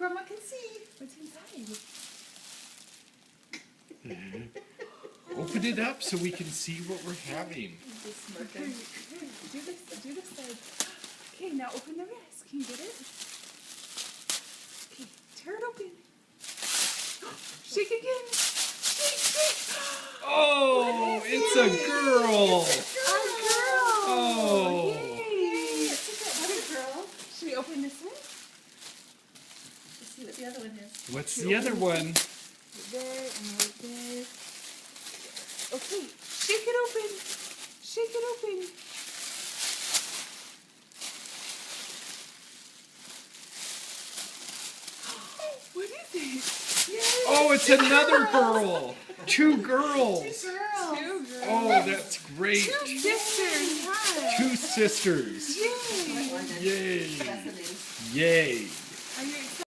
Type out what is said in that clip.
Grandma can see what's inside. Open it up so we can see what we're having. Just smirking. Do this side. Okay, now open the rest. Can you get it? Okay, tear it open. Shake again. Shake. Oh, it's a girl. A girl. Oh. Yay. What a girl. Should we open this one? Let's see what the other one is. What's the other one? Right there and right there. Okay, shake it open. Shake it open. What is it? Yay. Oh, it's another girl. Two girls. Girl. Two girls. Oh, that's great. Two sisters. Hi. Two sisters. Yay. What one is? Yay. Yes, it is. Yay.